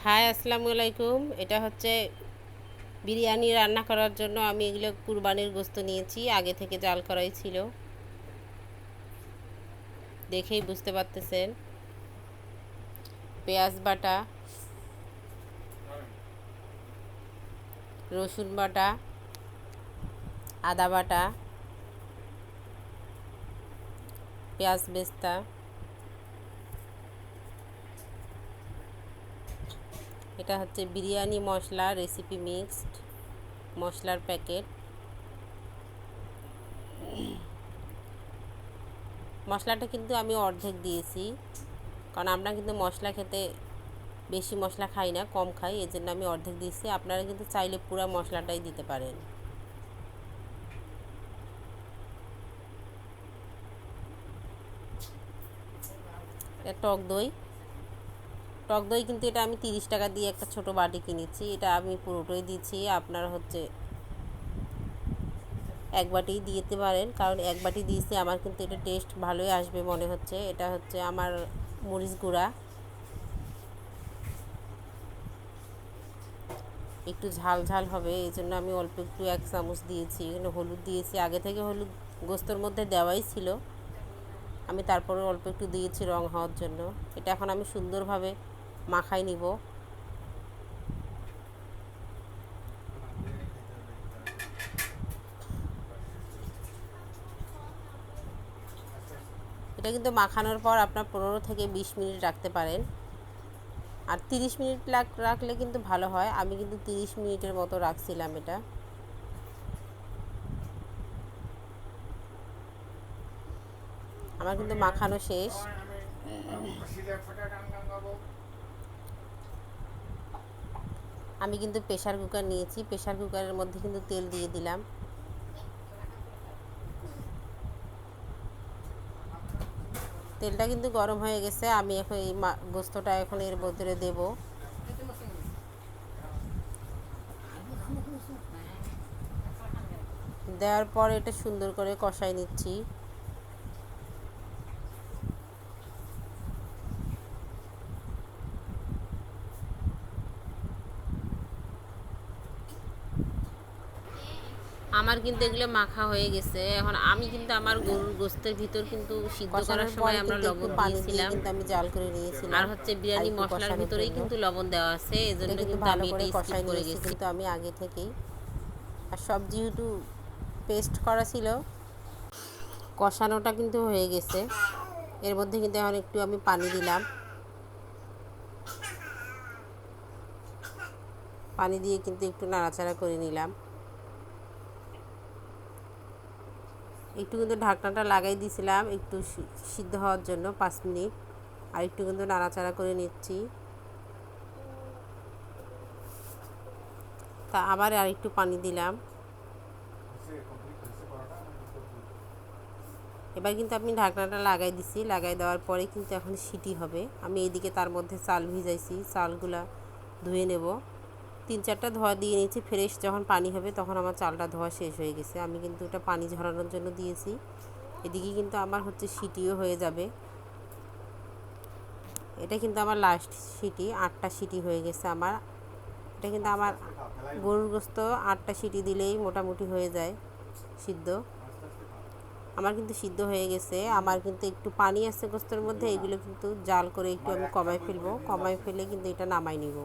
High, আসসালামু আলাইকুম। এটা হচ্ছে বিরিয়ানি রান্না করার জন্য আমি এগুলো কুরবানির গোস্ত নিয়েছি, আগে থেকে জাল করাই ছিল, দেখেই বুঝতে পারতেছেন। পেঁয়াজ বাটা, রসুন বাটা, আদা বাটা, পেঁয়াজ বেস্তা, এটা হচ্ছে বিরিয়ানি মশলা, রেসিপি মিক্সড মশলার প্যাকেট। মশলাটা কিন্তু আমি অর্ধেক দিয়েছি, কারণ আমরা কিন্তু মশলা খেতে বেশি মশলা খাই না, কম খাই, এই জন্য আমি অর্ধেক দিয়েছি। আপনারা কিন্তু চাইলে পুরো মশলাটাই দিতে পারেন। টক দই, টক দই কিন্তু এটা আমি 30 টাকা দিয়ে একটা ছোট বাটি কিনেছি, এটা আমি পুরোটাই দিচ্ছি। আপনারা হচ্ছে এক বাটি দিতে পারেন, কারণ এক বাটি দিয়েছি, আমার কিন্তু এটা টেস্ট ভালোই আসবে মনে হচ্ছে। এটা হচ্ছে আমার মরিচ গুঁড়া, একটু ঝাল ঝাল হবে, এই জন্য আমি অল্প একটু 1 চামচ দিয়েছি। এখানে হলুদ দিয়েছি, আগে থেকে হলুদ গোস্তর মধ্যে দেওয়াই ছিল, আমি তারপরে অল্প একটু দিয়েছি রং হওয়ার জন্য। এটা এখন আমি সুন্দরভাবে মাখাই নিব। এটা কিন্তু মাখানোর পর আপনার 15 থেকে 20 মিনিট রাখতে পারেন, আর 30 মিনিট রাখলে কিন্তু ভালো হয়। আমি কিন্তু 30 মিনিটের মতো রাখছিলাম এটা। আমার কিন্তু মাখানো শেষ। আমি কিন্তু প্রেসার কুকার নিয়েছি, প্রেসার কুকারের মধ্যে কিন্তু তেল দিয়ে দিলাম। তেলটা কিন্তু গরম হয়ে গেছে, আমি এখন এই গোস্তটা এখন এর মধ্যে দেব। দেওয়ার পর এটা সুন্দর করে কষাই নিচ্ছি। আমার কিন্তু এগুলো মাখা হয়ে গেছে। এখন আমি কিন্তু আমার গরুর গোস্তের ভিতর কিন্তু সিদ্ধ করার সময় আমরা লবণ দিয়েছিলাম, কিন্তু আমি জাল করে নিয়েছিলাম, আর হচ্ছে বিরিয়ানি মশলার ভিতরেই কিন্তু লবণ দেওয়া আছে, এজন্য কিন্তু আমি এটা স্কিপ করে গেছি। কিন্তু আমি আগে থেকেই, আর সব যেহেতু পেস্ট করা ছিল, কষানোটা কিন্তু হয়ে গেছে। এর মধ্যে কিন্তু এখন একটু আমি পানি দিলাম, পানি দিয়ে কিন্তু একটু নাড়াচাড়া করে নিলাম। একটু কিন্তু ঢাকনাটা লাগাই দিয়েছিলাম একটু সিদ্ধ হওয়ার জন্য 5 মিনিট, আর একটু কিন্তু নাড়াচাড়া করে নিচ্ছি। তা আবার আর একটু পানি দিলাম। এবার কিন্তু আমি ঢাকনাটা লাগাই দিছি, লাগাই দেওয়ার পরে কিন্তু এখন সিটি হবে। আমি এইদিকে তার মধ্যে চাল ভিজাইছি, চালগুলা ধুয়ে নেব। 3-4টা ধোয়া দিয়ে নিয়েছি, ফ্রেশ যখন পানি হবে তখন আমার চালটা ধোয়া শেষ হয়ে গেছে। আমি কিন্তু ওটা পানি ঝরানোর জন্য দিয়েছি। এদিকে কিন্তু আমার হচ্ছে সিটিও হয়ে যাবে। এটা কিন্তু আমার লাস্ট সিটি, 8টা সিটি হয়ে গেছে আমার। এটা কিন্তু আমার গরুর গোস্ত 8টা সিটি দিলেই মোটামুটি হয়ে যায় সিদ্ধ। আমার কিন্তু সিদ্ধ হয়ে গেছে। আমার কিন্তু একটু পানি আছে গোস্তের মধ্যে, এগুলো কিন্তু জাল করে একটু আমি কমাই ফেলবো, কমাই ফেলে কিন্তু এটা নামাই নিব।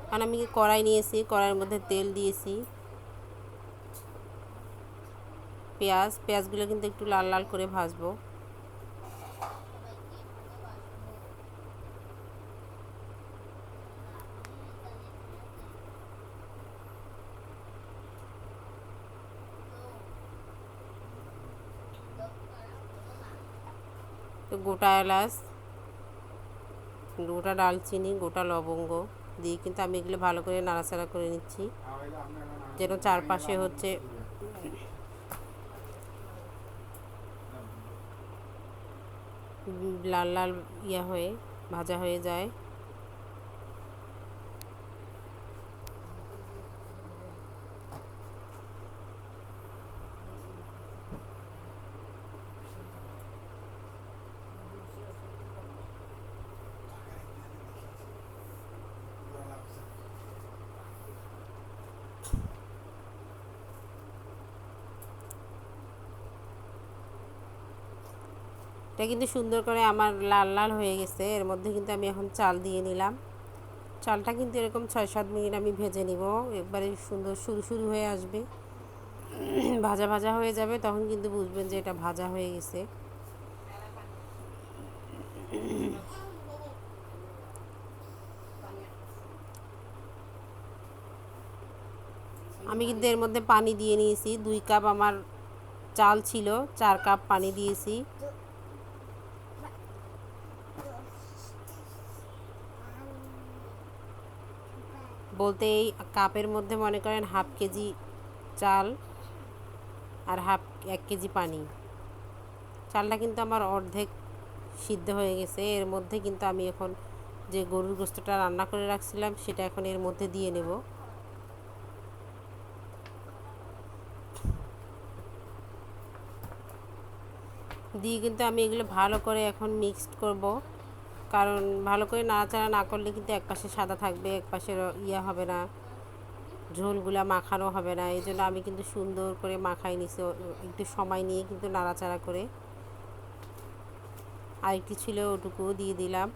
কারণ আমি কড়াই নিয়েছি, কড়াইয়ের মধ্যে তেল দিয়েছি, পেঁয়াজগুলো কিন্তু একটু লাল লাল করে ভাজবো। তো গোটা এলাচ, গোটা ডালচিনি, গোটা লবঙ্গ দিয়ে কিন্তু আমি এগুলো ভালো করে নাড়াচাড়া করে নিচ্ছি, যেন চারপাশে হচ্ছে লাল লাল হয়ে ভাজা হয়ে যায়। এটা কিন্তু সুন্দর করে আমার লাল লাল হয়ে গেছে। এর মধ্যে কিন্তু আমি এখন চাল দিয়ে নিলাম। চালটা কিন্তু এরকম 6-7 মিনিট আমি ভেজে নিব, একবারে সুন্দর শুরু শুরু হয়ে আসবে, ভাজা ভাজা হয়ে যাবে, তখন কিন্তু বুঝবেন যে এটা ভাজা হয়ে গেছে। আমি কিন্তু এর মধ্যে পানি দিয়ে নিয়েছি, 2 কাপ আমার চাল ছিল, 4 কাপ পানি দিয়েছি। বলতে এই কাপের মধ্যে মনে করেন 1/2 কেজি চাল আর 1 কেজি পানি। চালটা কিন্তু আমার অর্ধেক সিদ্ধ হয়ে গেছে। এর মধ্যে কিন্তু আমি এখন যে গরুর গোশতটা রান্না করে রাখছিলাম সেটা এখন এর মধ্যে দিয়ে নেব। দিয়ে কিন্তু আমি এগুলো ভালো করে এখন মিক্সড করব, কারণ ভালো করে নাড়াচাড়া না করলে কিন্তু একপাশে সাদা থাকবে, একপাশে ইয়া হবে না, ঝোলগুলা মাখানো হবে না। এই জন্য আমি কিন্তু সুন্দর করে মাখাই নিছি, একটু সময় নিয়ে কিন্তু নাড়াচাড়া করে। আরেকটি ছিল ওটুকুও দিয়ে দিলাম।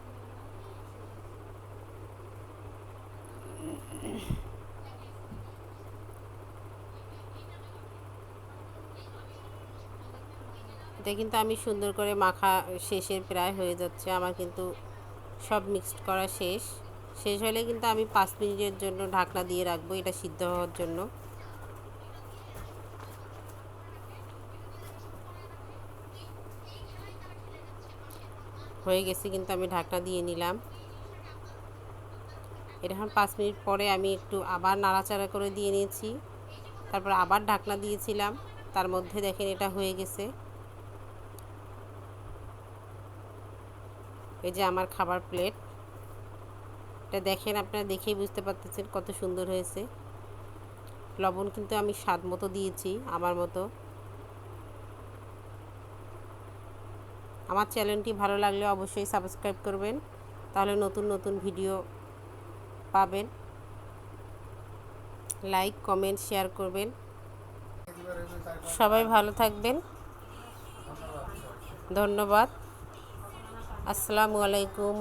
এটা কিন্তু আমি সুন্দর করে মাখা শেষের প্রায় হয়ে যাচ্ছে, আমার কিন্তু সব মিক্সড করা শেষ। শেষ হলে কিন্তু আমি 5 মিনিটের জন্য ঢাকনা দিয়ে রাখবো এটা সিদ্ধ হওয়ার জন্য। হয়ে গেছে কিন্তু আমি ঢাকনা দিয়ে নিলাম। এটা এখন 5 মিনিট পরে আমি একটু আবার নাড়াচাড়া করে দিয়ে নিয়েছি, তারপর আবার ঢাকনা দিয়েছিলাম, তার মধ্যে দেখেন এটা হয়ে গেছে। এই যে আমার খাবার প্লেট, এটা দেখেন, আপনারা দেখেই বুঝতে পারতেছেন কত সুন্দর হয়েছে। লবণ কিন্তু আমি স্বাদ মতো দিয়েছি, আমার মতো। আমার চ্যানেলটি ভালো লাগলে অবশ্যই সাবস্ক্রাইব করবেন, তাহলে নতুন নতুন ভিডিও পাবেন। লাইক কমেন্ট শেয়ার করবেন। সবাই ভালো থাকবেন, ধন্যবাদ। আসসালামু আলাইকুম।